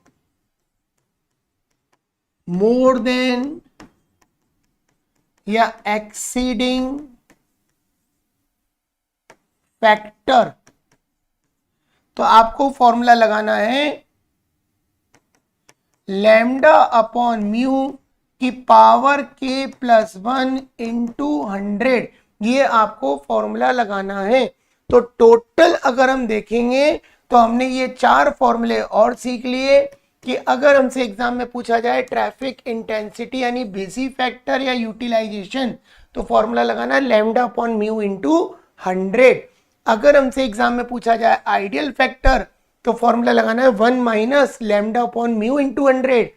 मोर देन या एक्सीडिंग फैक्टर। तो आपको फॉर्मूला लगाना है लैम्डा अपॉन म्यू की पावर के प्लस 1 इंटू 100। ये आपको फॉर्मूला लगाना है। तो टोटल अगर हम देखेंगे तो हमने ये 4 फॉर्मूले और सीख लिए कि अगर हमसे एग्जाम में पूछा जाए ट्रैफिक इंटेंसिटी यानी बिजी फैक्टर या यूटिलाइजेशन, तो फॉर्मूला लगाना है लैम्डा अपॉन म्यू इंटू 100। अगर हमसे एग्जाम में पूछा जाए आइडियल फैक्टर, तो फॉर्मूला लगाना है 1 minus lambda upon mu into 100।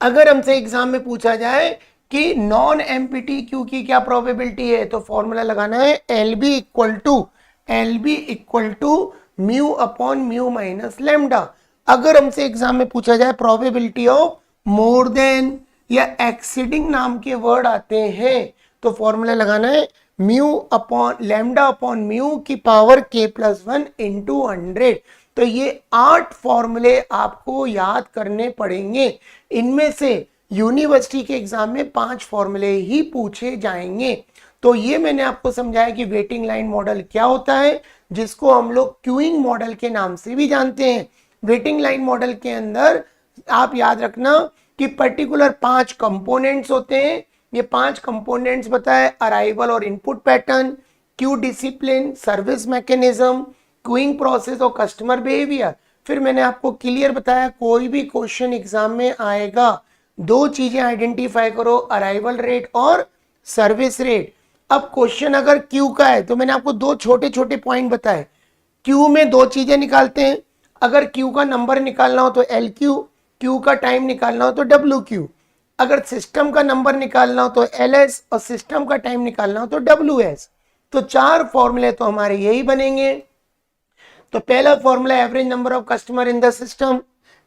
अगर हमसे एग्जाम में पूछा जाए कि नॉन एम्प्टी क्यू की क्या प्रोबेबिलिटी है, तो फॉर्मूला लगाना है L B equal to mu upon mu minus lambda. अगर हमसे एग्जाम में पूछा जाए प्रोबेबिलिटी ऑफ मोर देन या एक्सीडिंग नाम के वर्ड आते हैं तो फॉर्मूला लगाना है mu upon lambda upon mu की पावर k+1 इंटू 100। तो ये 8 फॉर्मूले आपको याद करने पड़ेंगे। इनमें से यूनिवर्सिटी के एग्जाम में 5 फॉर्मूले ही पूछे जाएंगे। तो ये मैंने आपको समझाया कि वेटिंग लाइन मॉडल क्या होता है, जिसको हम लोग क्यूइंग मॉडल के नाम से भी जानते हैं। वेटिंग लाइन मॉडल के अंदर आप याद रखना कि पर्टिकुलर 5 कंपोनेंट्स होते हैं। ये 5 कंपोनेंट्स बताए, अराइवल और input pattern, Q discipline, service mechanism, queuing process और कस्टमर बिहेवियर। फिर मैंने आपको क्लियर बताया कोई भी क्वेश्चन एग्जाम में आएगा, 2 चीजें आइडेंटिफाई करो, अराइवल रेट और सर्विस रेट। अब क्वेश्चन अगर क्यू का है तो मैंने आपको 2 छोटे छोटे पॉइंट बताए। क्यू में 2 चीजें निकालते हैं, अगर क्यू का नंबर निकालना हो तो एल क्यू, क्यू का टाइम निकालना हो तो डब्ल्यू क्यू, अगर सिस्टम का नंबर निकालना हो तो एल एस और सिस्टम का टाइम निकालना हो तो डब्ल्यू एस। तो 4 फॉर्मूले तो हमारे यही बनेंगे। तो पहला formula average number of customer in the system,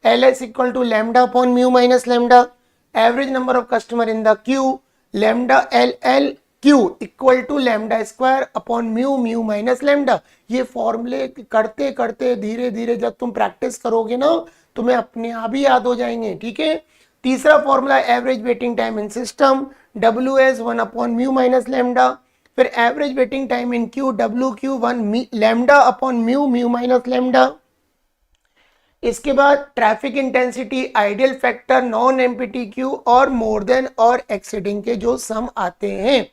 L S equal to lambda upon mu minus lambda, average number of customer in the queue, lambda L L queue equal to lambda square upon mu mu minus lambda. ये फॉर्मूले करते करते धीरे धीरे जब तुम practice करोगे ना तुम्हें अपने आप ही याद हो जाएंगे, ठीक है। तीसरा formula average waiting time in system, W S 1 upon mu minus lambda. फिर average waiting time in queue, W Q 1 lambda upon mu mu minus lambda. इसके बाद traffic intensity, ideal factor, non empty queue और more then और exceeding के जो सम आते हैं।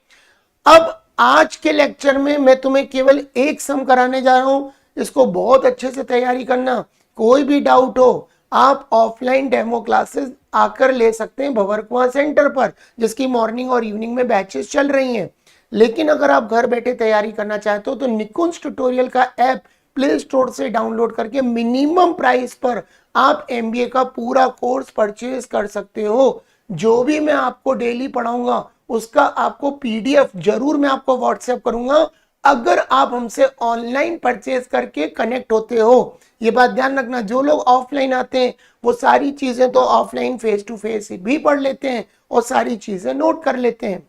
अब आज के लेक्चर में मैं तुम्हें केवल एक सम कराने जा रहा हूं, इसको बहुत अच्छे से तैयारी करना। कोई भी डाउट हो आप ऑफलाइन डेमो क्लासेस आकर ले सकते हैं भंवरकुआं सेंटर पर, जिसकी मॉर्निंग और इवनिंग में बैचेस चल रही हैं। लेकिन अगर आप घर बैठे तैयारी करना चाहते हो तो निकुंज ट्यूटोरियल का ऐप प्ले स्टोर से डाउनलोड करके मिनिमम प्राइस पर आप एमबीए का पूरा कोर्स परचेज कर सकते हो। जो भी मैं आपको डेली पढ़ाऊंगा उसका आपको पीडीएफ जरूर मैं आपको व्हाट्सएप करूंगा, अगर आप हमसे ऑनलाइन परचेज करके कनेक्ट होते हो। ये बात ध्यान रखना, जो लोग ऑफलाइन आते हैं वो सारी चीजें तो ऑफलाइन फेस टू फेस भी पढ़ लेते हैं और सारी चीजें नोट कर लेते हैं।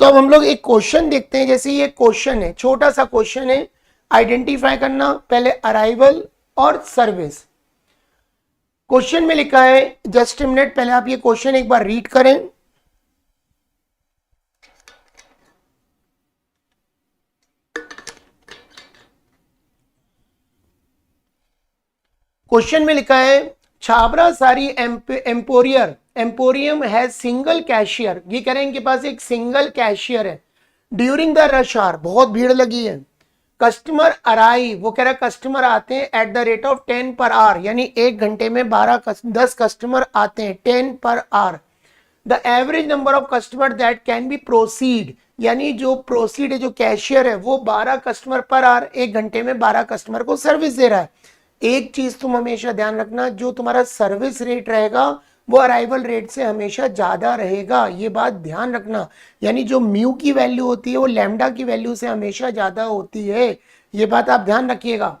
तो अब हम लोग एक क्वेश्चन देखते हैं। जैसे ये क्वेश्चन है, छोटा सा क्वेश्चन है, आइडेंटिफाई करना पहले अराइवल और सर्विस। क्वेश्चन में लिखा है, जस्ट मिनट पहले आप ये क्वेश्चन एक बार रीड करें। क्वेश्चन में लिखा है छाबरा सारी एम्पोरियम हैज सिंगल कैशियर। ये कह रहे हैं इनके पास एक सिंगल कैशियर है। ड्यूरिंग द रश आवर, बहुत भीड़ लगी है। कस्टमर अराइव, वो कह रहा है कस्टमर आते हैं at the rate of 10 per hour, यानी 1 घंटे में 10 कस्टमर आते हैं 10 per hour. The average number of customer that can be proceed, यानी जो प्रोसीड है जो कैशियर है वो 12 कस्टमर पर आवर, 1 घंटे में 12 कस्टमर को सर्विस दे रहा है। एक चीज तुम हमेशा ध्यान रखना, जो तुम्हारा सर्विस रेट रहेगा वो अराइवल रेट से हमेशा ज्यादा रहेगा। ये बात ध्यान रखना, यानी जो म्यू की वैल्यू होती है वो लैम्डा की वैल्यू से हमेशा ज्यादा होती है। ये बात आप ध्यान रखिएगा।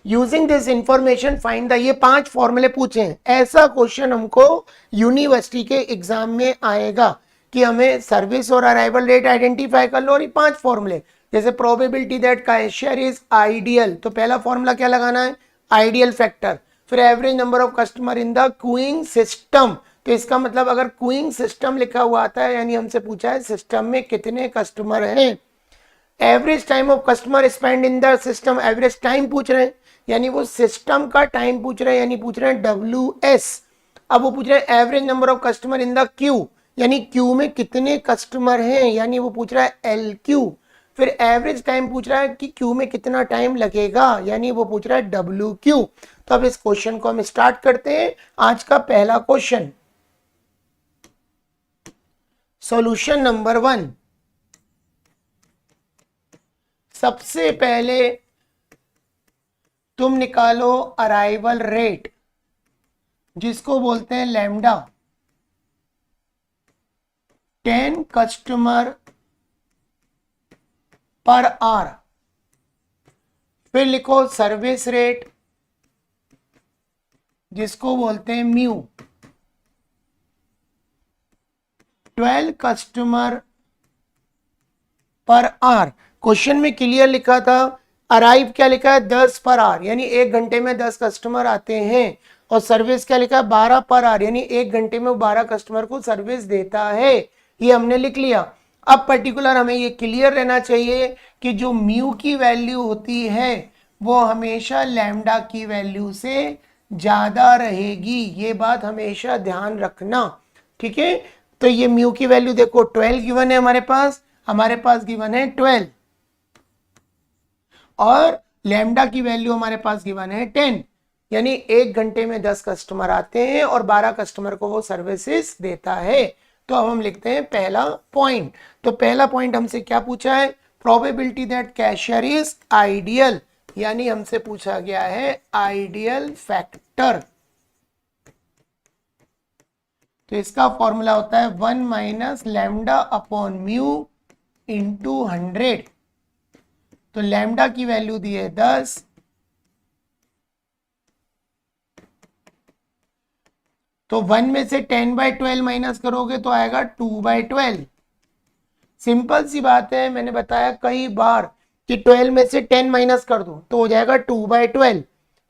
Using this information find the, ये 5 फॉर्मूले पूछे हैं। ऐसा क्वेश्चन हमको यूनिवर्सिटी के एग्जाम में आएगा कि हमें सर्विस और अराइवल रेट आइडेंटिफाई कर लो और ये 5 फॉर्मूले। जैसे probability that cashier is ideal, तो पहला फॉर्मूला क्या लगाना है, आइडियल फैक्टर। फिर average number of customer in the queuing system, तो इसका मतलब अगर क्यूइंग सिस्टम लिखा हुआ आता है यानी हमसे पूछा है सिस्टम में कितने कस्टमर हैं। Average time of customer spend in the system, average time पूछ रहे हैं यानी वो सिस्टम का टाइम पूछ रहे हैं, यानी पूछ रहे हैं WS। अब वो पूछ रहे हैं average number of customer in the Q, यानी क्यू में कितने कस्टमर हैं, यानी वो पूछ रहा है LQ। फिर एवरेज टाइम पूछ रहा है कि क्यू में कितना टाइम लगेगा, यानी वो पूछ रहा है WQ। तो अब इस क्वेश्चन को हम स्टार्ट करते हैं। आज का पहला क्वेश्चन, सॉल्यूशन नंबर 1। सबसे पहले तुम निकालो अराइवल रेट, जिसको बोलते हैं लैम्डा, 10 कस्टमर पर आवर। फिर लिखो सर्विस रेट, जिसको बोलते हैं mu, 12 customer per hour. Question में क्लियर लिखा था, अराइव क्या लिखा है 10 पर आवर, यानी 1 घंटे में 10 कस्टमर आते हैं, और सर्विस क्या लिखा है 12 पर आवर, यानी 1 घंटे में वो 12 कस्टमर को सर्विस देता है। ये हमने लिख लिया। अब पर्टिकुलर हमें ये क्लियर रहना चाहिए कि जो म्यू की वैल्यू होती है वो हमेशा लैम्डा की वैल्यू से ज्यादा रहेगी, ये बात हमेशा ध्यान रखना, ठीक है। तो ये म्यू की वैल्यू देखो 12 गिवन है हमारे पास गिवन है 12, और लैम्डा की वैल्यू हमारे पास गिवन है 10, यानी 1 घंटे में 10 कस्टमर आते हैं और 12 कस्टमर को वो सर्विसेज देता है। तो अब हम लिखते हैं पहला पॉइंट। तो पहला पॉइंट हमसे क्या पूछा है, probability that cashier is ideal, यानी हमसे पूछा गया है आइडियल फैक्टर। तो इसका फॉर्मूला होता है 1 minus lambda upon mu into 100। तो लैम्डा की वैल्यू दी है 10, तो 1 में से 10/12 माइनस करोगे तो आएगा 2/12। सिंपल सी बात है, मैंने बताया कई बार कि 12 में से 10 माइनस कर दो तो हो जाएगा 2/12,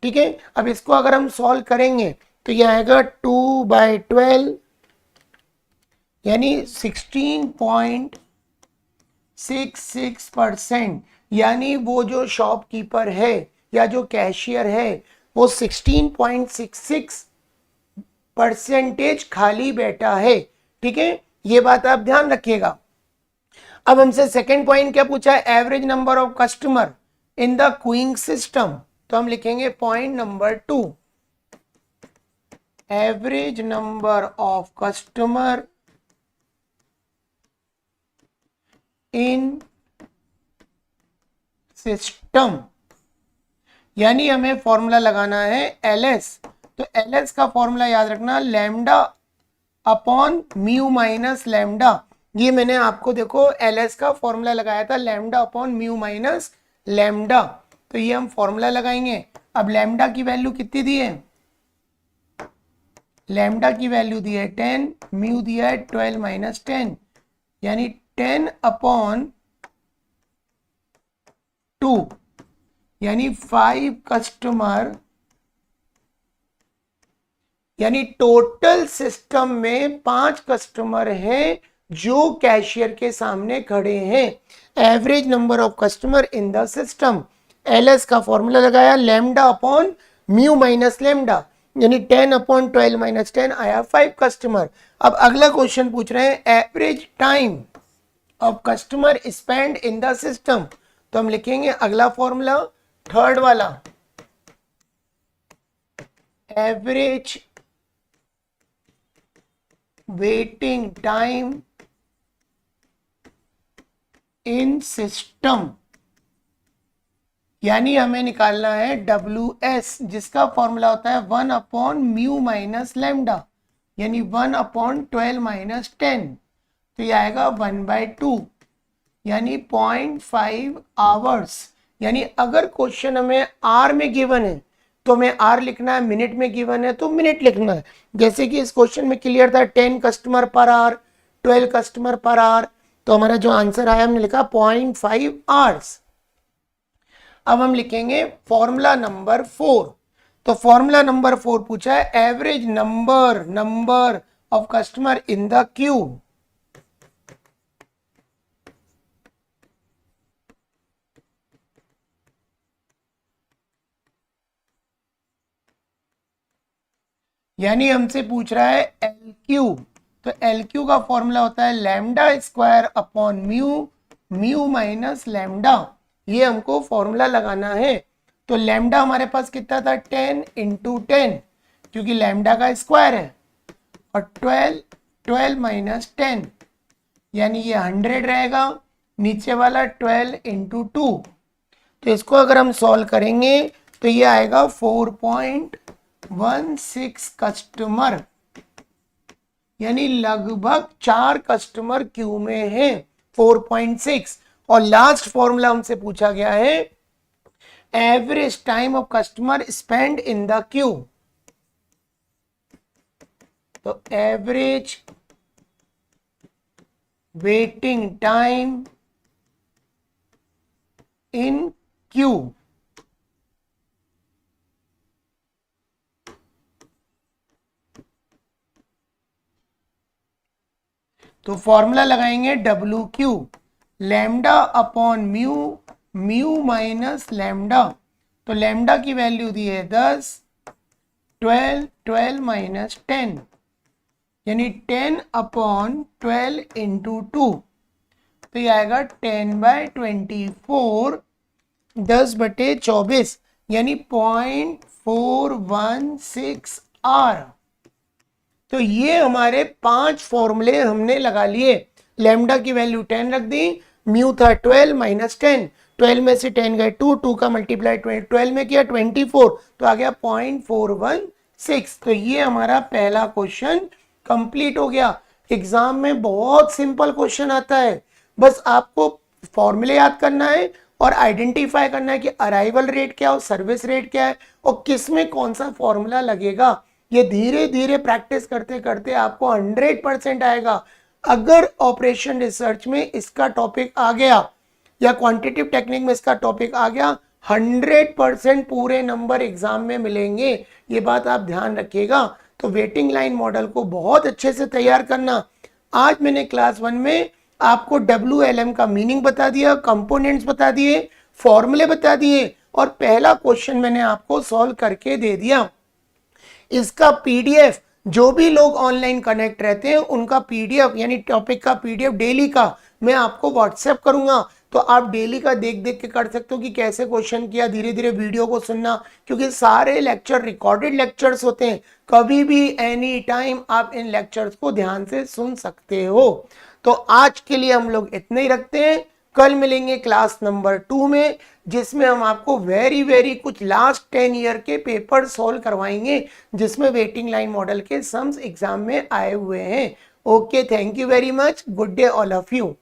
ठीक है। अब इसको अगर हम सॉल्व करेंगे तो यह आएगा 2/12 यानी 16.66%, यानी वो जो शॉपकीपर है या जो कैशियर है वो 16.66% खाली बैठा है, ठीक है। ये बात आप ध्यान रखिएगा। अब हमसे सेकंड पॉइंट क्या पूछा है, average number of customer in the queuing system. तो हम लिखेंगे point number 2, average number of customer in system, यानी हमें फॉर्मूला लगाना है LS। तो LS का फॉर्मूला याद रखना, lambda upon mu minus lambda. ये मैंने आपको देखो LS का फॉर्मूला लगाया था, lambda upon mu minus lambda. तो ये हम फॉर्मूला लगाएंगे। अब लैम्डा की वैल्यू कितनी दी है, लैम्डा की वैल्यू दी है 10, म्यू दिया है 12 माइनस 10, यानी 10 अपॉन 2, यानी 5 कस्टमर, यानी टोटल सिस्टम में 5 कस्टमर हैं जो कैशियर के सामने खड़े हैं। Average number of customer in the system, LS का फॉर्मूला लगाया lambda upon mu minus lambda, यानी 10 अपॉन 12 माइनस 10 आया 5 कस्टमर। अब अगला क्वेश्चन पूछ रहे हैं average time of customer spend in the system. तो हम लिखेंगे अगला फॉर्मूला थर्ड वाला, average waiting time in system, यानी हमें निकालना है WS, जिसका फॉर्मूला होता है 1 अपॉन म्यू माइनस लैम्डा, यानी 1 अपॉन 12 माइनस 10। तो ये आएगा 1/2, यानी 0.5 आवर्स। यानी अगर क्वेश्चन हमें आर में गिवन है तो हमें आर लिखना है, मिनट में गिवन है तो मिनट लिखना है। जैसे कि इस क्वेश्चन में क्लियर था 10 customer per hour, 12 customer per hour, तो हमारा जो आंसर आया हमने लिखा 0.5 आवर्स। अब हम लिखेंगे फॉर्मूला नंबर 4। तो फॉर्मूला नंबर 4 पूछा है average number of customer in the Q. यानी हमसे पूछ रहा है LQ। तो LQ का फॉर्मूला होता है lambda square upon mu minus lambda. ये हमको फॉर्मूला लगाना है। तो लैम्डा हमारे पास कितना था 10 इंटू 10, क्योंकि लैम्डा का स्क्वायर है, और 12 माइनस 10, यानी ये 100 रहेगा, नीचे वाला 12 इंटू 2। तो इसको अगर हम सॉल्व करेंगे तो ये आएगा 4.16 कस्टमर, यानी लगभग 4 कस्टमर क्यू में है 4.6। और लास्ट फॉर्मूला हमसे पूछा गया है average time of customer spend in the queue. तो average waiting time in queue. तो फॉर्मूला लगाएंगे W Q, lambda upon mu, mu minus lambda. तो लैम्डा की वैल्यू दी है 10, 12, 12 माइनस 10 यानी 10 अपॉन 12 इंटू 2। तो ये आएगा 10/24, 10/24 यानी 0.416 आर। तो ये हमारे 5 फॉर्मूले हमने लगा लिए। लैम्डा की वैल्यू 10 रख दी, म्यू था 12 माइनस 10, 12 में से 10 गए 2, 2 का मल्टीप्लाई 12 में किया 24, तो आ गया 0.416। तो ये हमारा पहला क्वेश्चन कंप्लीट हो गया। एग्जाम में बहुत सिंपल क्वेश्चन आता है, बस आपको फॉर्मूले याद करना है और आइडेंटिफाई करना है कि अराइवल रेट क्या है, सर्विस रेट क्या है और किस में कौन सा फॉर्मूला लगेगा। ये धीरे धीरे प्रैक्टिस करते करते आपको 100% आएगा। अगर ऑपरेशन रिसर्च में इसका टॉपिक आ गया या क्वांटिटेटिव टेक्निक में इसका टॉपिक आ गया, 100% पूरे नंबर एग्जाम में मिलेंगे। ये बात आप ध्यान रखिएगा। तो वेटिंग लाइन मॉडल को बहुत अच्छे से तैयार करना। आज मैंने क्लास 1 में आपको WLM का मीनिंग बता दिया, कंपोनेंट्स बता दिए, फॉर्मूले बता दिए और पहला क्वेश्चन मैंने आपको सॉल्व करके दे दिया। इसका पीडीएफ जो भी लोग ऑनलाइन कनेक्ट रहते हैं उनका पीडीएफ यानी टॉपिक का पीडीएफ डेली का मैं आपको व्हाट्सएप करूंगा। तो आप डेली का देख देख के कर सकते हो कि कैसे क्वेश्चन किया, धीरे धीरे वीडियो को सुनना, क्योंकि सारे लेक्चर रिकॉर्डेड लेक्चर्स होते हैं। कभी भी एनी टाइम आप इन लेक्चर्स को ध्यान से सुन सकते हो। तो आज के लिए हम लोग इतने ही रखते हैं। कल मिलेंगे क्लास नंबर 2 में, जिसमें हम आपको वेरी कुछ लास्ट 10 ईयर के पेपर सॉल्व करवाएंगे, जिसमें वेटिंग लाइन मॉडल के सम्स एग्जाम में आए हुए हैं। Okay, thank you very much, good day all of you.